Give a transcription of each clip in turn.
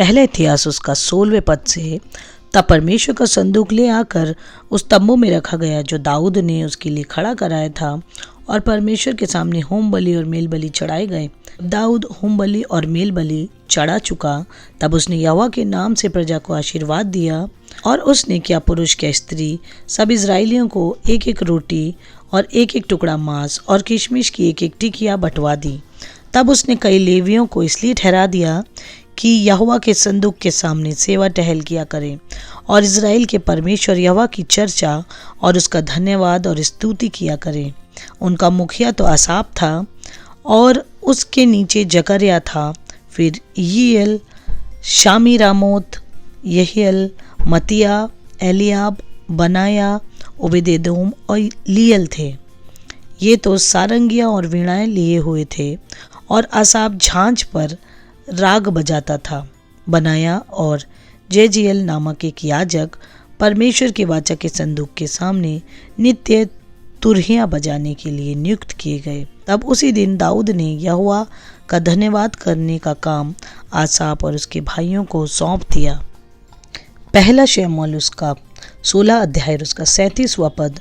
पहला इतिहास उसका 16वें पद से। तब परमेश्वर का संदूक ले आकर उस तम्बू में रखा गया जो दाऊद ने उसके लिए खड़ा कराया था, और परमेश्वर के सामने होम बलि और मेल बलि चढ़ाए गए। दाऊद होम बलि और मेल बलि चढ़ा चुका, तब उसने यहोवा के नाम से प्रजा को आशीर्वाद दिया, और उसने क्या पुरुष क्या स्त्री सब इजराइलियों को एक एक रोटी और एक एक टुकड़ा मांस और किशमिश की एक एक टिकिया बंटवा दी। तब उसने कई लेवियों को इसलिए ठहरा दिया कि यहोवा के संदूक के सामने सेवा टहल किया करें और इज़राइल के परमेश्वर यहोवा की चर्चा और उसका धन्यवाद और स्तुति किया करें। उनका मुखिया तो आसाप था और उसके नीचे जकर्या था, फिर यीएल, शामी रामोत, यहीएल, मतिया, एलियाब, बनाया, ओबेदेदोम और लीएल थे। ये तो सारंगियाँ और वीणाएं लिए हुए थे, और आसाप झांझ पर राग बजाता था। बनाया और जेजियल नामक एक याजक परमेश्वर के वाचा के संदूक के सामने नित्य तुरहियां बजाने के लिए नियुक्त किए गए। तब उसी दिन दाऊद ने यहोवा का धन्यवाद करने का काम आसाप और उसके भाइयों को सौंप दिया। पहला शमूएल उसका 16 अध्याय उसका 37वां पद।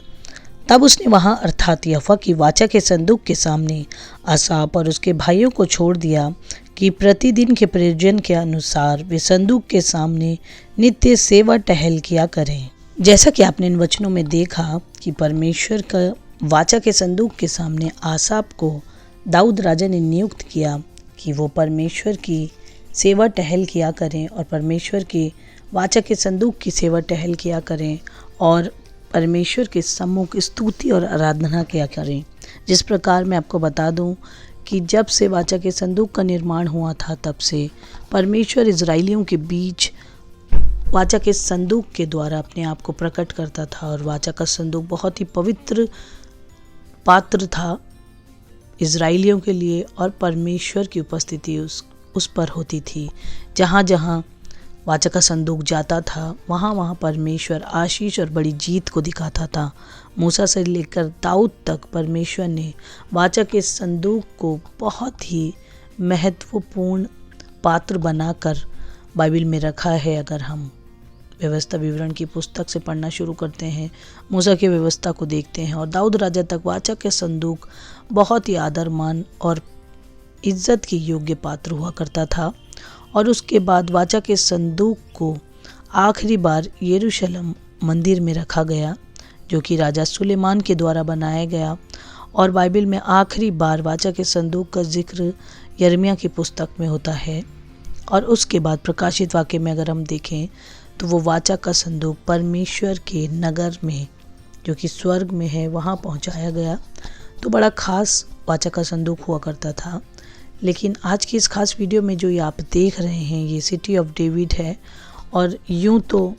तब उसने वहां अर्थात यहोवा की वाचा के संदूक के सामने आसाप और उसके भाइयों को छोड़ दिया कि प्रतिदिन के प्रयोजन के अनुसार वे संदूक के सामने नित्य सेवा टहल किया करें। जैसा कि आपने इन वचनों में देखा कि परमेश्वर का वाचा के संदूक के सामने आसाप को दाऊद राजा ने नियुक्त किया कि वो परमेश्वर की सेवा टहल किया करें और परमेश्वर के वाचा के संदूक की सेवा टहल किया करें और परमेश्वर के सम्मुख स्तुति और आराधना किया करें। जिस प्रकार मैं आपको बता दूं कि जब से वाचा के संदूक का निर्माण हुआ था, तब से परमेश्वर इजराइलियों के बीच वाचा के संदूक के द्वारा अपने आप को प्रकट करता था, और वाचा का संदूक बहुत ही पवित्र पात्र था इजराइलियों के लिए, और परमेश्वर की उपस्थिति उस पर होती थी। जहाँ जहाँ वाचा का संदूक जाता था, वहाँ वहाँ परमेश्वर आशीष और बड़ी जीत को दिखाता था। मूसा से लेकर दाऊद तक परमेश्वर ने वाचा के संदूक को बहुत ही महत्वपूर्ण पात्र बनाकर बाइबल में रखा है। अगर हम व्यवस्था विवरण की पुस्तक से पढ़ना शुरू करते हैं, मूसा की व्यवस्था को देखते हैं, और दाऊद राजा तक वाचा के संदूक बहुत ही आदर मान और इज्जत के योग्य पात्र हुआ करता था। और उसके बाद वाचा के संदूक को आखिरी बार यरूशलेम मंदिर में रखा गया, जो कि राजा सुलेमान के द्वारा बनाया गया। और बाइबल में आखिरी बार वाचा के संदूक का जिक्र यिर्मयाह की पुस्तक में होता है। और उसके बाद प्रकाशित वाक्य में अगर हम देखें तो वो वाचा का संदूक परमेश्वर के नगर में, जो कि स्वर्ग में है, वहाँ पहुँचाया गया। तो बड़ा खास वाचा का संदूक हुआ करता था। लेकिन आज की इस खास वीडियो में जो ये आप देख रहे हैं, ये सिटी ऑफ डेविड है, और यूं तो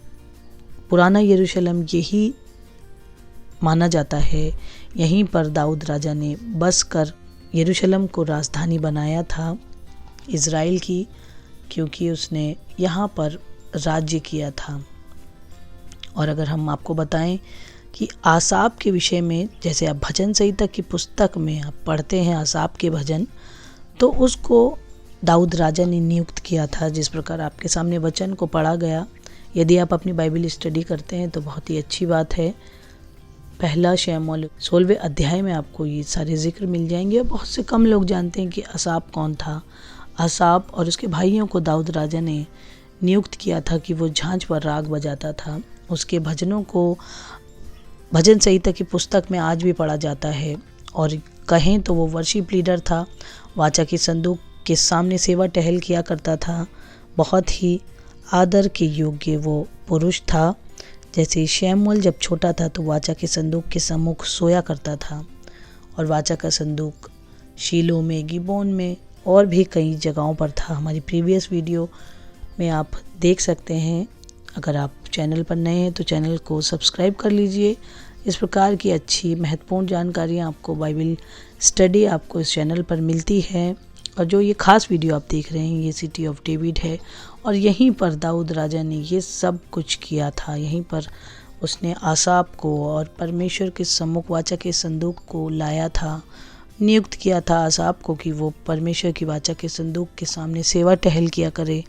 पुराना यरूशलेम यही माना जाता है। यहीं पर दाऊद राजा ने बस कर यरूशलेम को राजधानी बनाया था इज़राइल की, क्योंकि उसने यहाँ पर राज्य किया था। और अगर हम आपको बताएं कि आसाप के विषय में, जैसे आप भजन संहिता की पुस्तक में आप पढ़ते हैं आसाप के भजन, तो उसको दाऊद राजा ने नियुक्त किया था। जिस प्रकार आपके सामने वचन को पढ़ा गया, यदि आप अपनी बाइबल स्टडी करते हैं तो बहुत ही अच्छी बात है। पहला शमूएल 16वें अध्याय में आपको ये सारे जिक्र मिल जाएंगे। बहुत से कम लोग जानते हैं कि आसाप कौन था। आसाप और उसके भाइयों को दाऊद राजा ने नियुक्त किया था कि वो झांझ पर राग बजाता था। उसके भजनों को भजन संहिता की पुस्तक में आज भी पढ़ा जाता है, और कहें तो वो वर्शिप लीडर था। वाचा के संदूक के सामने सेवा टहल किया करता था। बहुत ही आदर के योग्य वो पुरुष था। जैसे शमूएल जब छोटा था तो वाचा के संदूक के सम्मुख सोया करता था, और वाचा का संदूक शीलो में, गिबोन में और भी कई जगहों पर था। हमारी प्रीवियस वीडियो में आप देख सकते हैं। अगर आप चैनल पर नए हैं तो चैनल को सब्सक्राइब कर लीजिए। इस प्रकार की अच्छी महत्वपूर्ण जानकारियाँ आपको बाइबल स्टडी आपको इस चैनल पर मिलती है। और जो ये खास वीडियो आप देख रहे हैं, ये सिटी ऑफ डेविड है, और यहीं पर दाऊद राजा ने ये सब कुछ किया था। यहीं पर उसने आसाप को और परमेश्वर के सम्मुख वाचा के संदूक को लाया था, नियुक्त किया था आसाप को कि वो परमेश्वर की वाचा के संदूक के सामने सेवा टहल किया करे,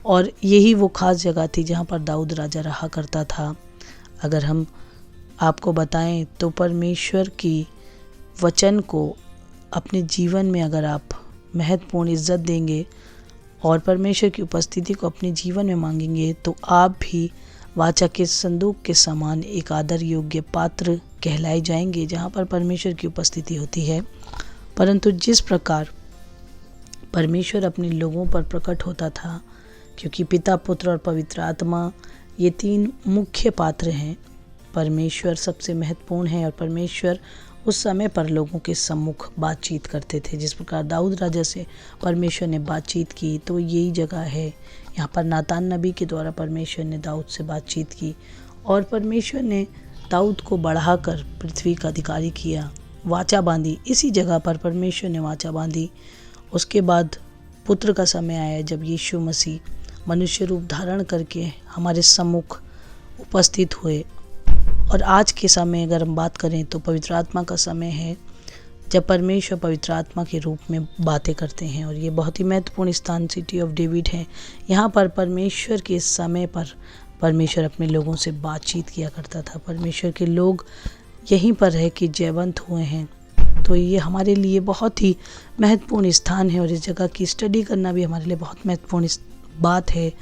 और यही वो ख़ास जगह थी जहाँ पर दाऊद राजा रहा करता था। अगर हम आपको बताएं तो परमेश्वर की वचन को अपने जीवन में अगर आप महत्वपूर्ण इज्जत देंगे और परमेश्वर की उपस्थिति को अपने जीवन में मांगेंगे तो आप भी वाचा के संदूक के समान एक आदर योग्य पात्र कहलाए जाएंगे जहाँ पर परमेश्वर की उपस्थिति होती है। परंतु जिस प्रकार परमेश्वर अपने लोगों पर प्रकट होता था, क्योंकि पिता, पुत्र और पवित्र आत्मा ये तीन मुख्य पात्र हैं, परमेश्वर सबसे महत्वपूर्ण है और परमेश्वर उस समय पर लोगों के सम्मुख बातचीत करते थे। जिस प्रकार दाऊद राजा से परमेश्वर ने बातचीत की तो यही जगह है। यहाँ पर नातान नबी के द्वारा परमेश्वर ने दाऊद से बातचीत की और परमेश्वर ने दाऊद को बढ़ाकर पृथ्वी का अधिकारी किया, वाचा बांधी। इसी जगह पर परमेश्वर ने वाचा बांधी। उसके बाद पुत्र का समय आया जब यीशु मसीह मनुष्य रूप धारण करके हमारे सम्मुख उपस्थित हुए। और आज के समय अगर हम बात करें तो पवित्र आत्मा का समय है जब परमेश्वर पवित्र आत्मा के रूप में बातें करते हैं। और ये बहुत ही महत्वपूर्ण स्थान सिटी ऑफ डेविड है। यहाँ पर परमेश्वर के समय पर परमेश्वर अपने लोगों से बातचीत किया करता था। परमेश्वर के लोग यहीं पर रह के जयवंत हुए हैं। तो ये हमारे लिए बहुत ही महत्वपूर्ण स्थान है और इस जगह की स्टडी करना भी हमारे लिए बहुत महत्वपूर्ण बात है।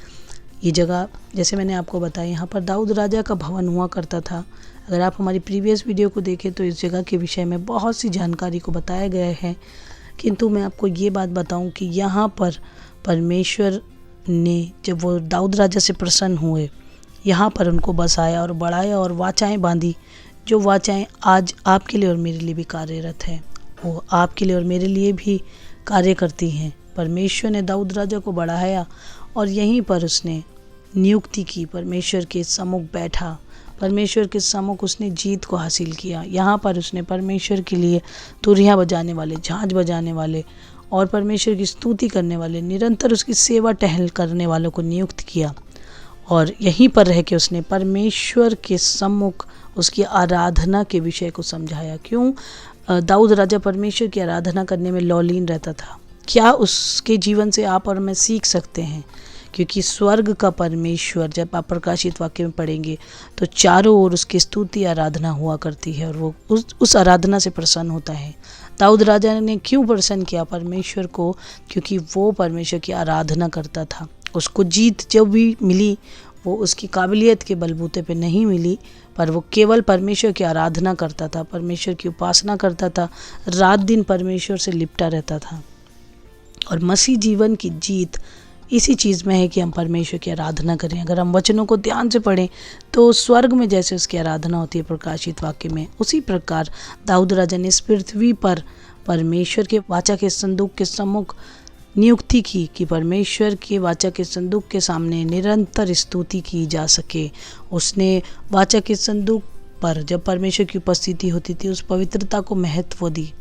ये जगह जैसे मैंने आपको बताया, यहाँ पर दाऊद राजा का भवन हुआ करता था। अगर आप हमारी प्रीवियस वीडियो को देखें तो इस जगह के विषय में बहुत सी जानकारी को बताया गया है। किंतु मैं आपको ये बात बताऊं कि यहाँ पर परमेश्वर ने जब वो दाऊद राजा से प्रसन्न हुए, यहाँ पर उनको बसाया और बढ़ाया और वाचाएं बांधी। जो वाचाएं आज आपके लिए और मेरे लिए भी कार्यरत है, वो आपके लिए और मेरे लिए भी कार्य करती हैं। परमेश्वर ने दाऊद राजा को बढ़ाया और यहीं पर उसने नियुक्ति की, परमेश्वर के सम्मुख बैठा, परमेश्वर के सम्मुख उसने जीत को हासिल किया। यहाँ पर उसने परमेश्वर के लिए तुरहियां बजाने वाले, झांझ बजाने वाले और परमेश्वर की स्तुति करने वाले, निरंतर उसकी सेवा टहल करने वालों को नियुक्त किया। और यहीं पर रह के उसने परमेश्वर के सम्मुख उसकी आराधना के विषय को समझाया। क्यों दाऊद राजा परमेश्वर की आराधना करने में लौलीन रहता था? क्या उसके जीवन से आप और मैं सीख सकते हैं? क्योंकि स्वर्ग का परमेश्वर, जब आप प्रकाशित वाक्य में पढ़ेंगे तो चारों ओर उसकी स्तुति आराधना हुआ करती है और वो उस आराधना से प्रसन्न होता है। दाऊद राजा ने क्यों प्रसन्न किया परमेश्वर को? क्योंकि वो परमेश्वर की आराधना करता था। उसको जीत जो भी मिली वो उसकी काबिलियत के बलबूते पे नहीं मिली, पर वो केवल परमेश्वर की आराधना करता था, परमेश्वर की उपासना करता था, रात दिन परमेश्वर से लिपटा रहता था। और मसीह जीवन की जीत इसी चीज़ में है कि हम परमेश्वर की आराधना करें। अगर हम वचनों को ध्यान से पढ़ें तो स्वर्ग में जैसे उसकी आराधना होती है प्रकाशित वाक्य में, उसी प्रकार दाऊद राजा ने इस पृथ्वी पर परमेश्वर के वाचा के संदूक के सम्मुख नियुक्ति की कि परमेश्वर के वाचा के संदूक के सामने निरंतर स्तुति की जा सके। उसने वाचा के संदूक पर जब परमेश्वर की उपस्थिति होती थी उस पवित्रता को महत्व दी।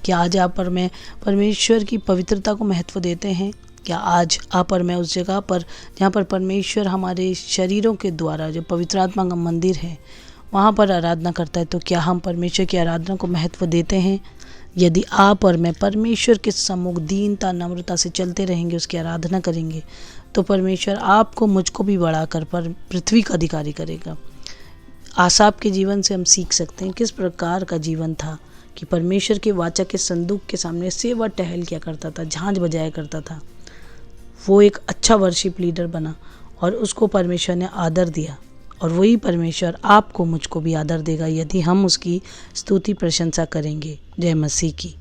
क्या आज आप और मैं परमेश्वर की पवित्रता को महत्व देते हैं? क्या आज आप और मैं उस जगह पर जहाँ पर परमेश्वर हमारे शरीरों के द्वारा, जो पवित्र आत्मा का मंदिर है, वहाँ पर आराधना करता है, तो क्या हम परमेश्वर की आराधना को महत्व देते हैं? यदि आप और मैं परमेश्वर के सम्मुख दीनता, नम्रता से चलते रहेंगे, उसकी आराधना करेंगे, तो परमेश्वर आपको, मुझको भी बढ़ाकर पर पृथ्वी का अधिकारी करेगा। आसाप के जीवन से हम सीख सकते हैं किस प्रकार का जीवन था कि परमेश्वर के वाचा के संदूक के सामने सेवा टहल किया करता था, झांझ बजाया करता था। वो एक अच्छा वर्शिप लीडर बना और उसको परमेश्वर ने आदर दिया। और वही परमेश्वर आपको, मुझको भी आदर देगा यदि हम उसकी स्तुति प्रशंसा करेंगे। जय मसीह की।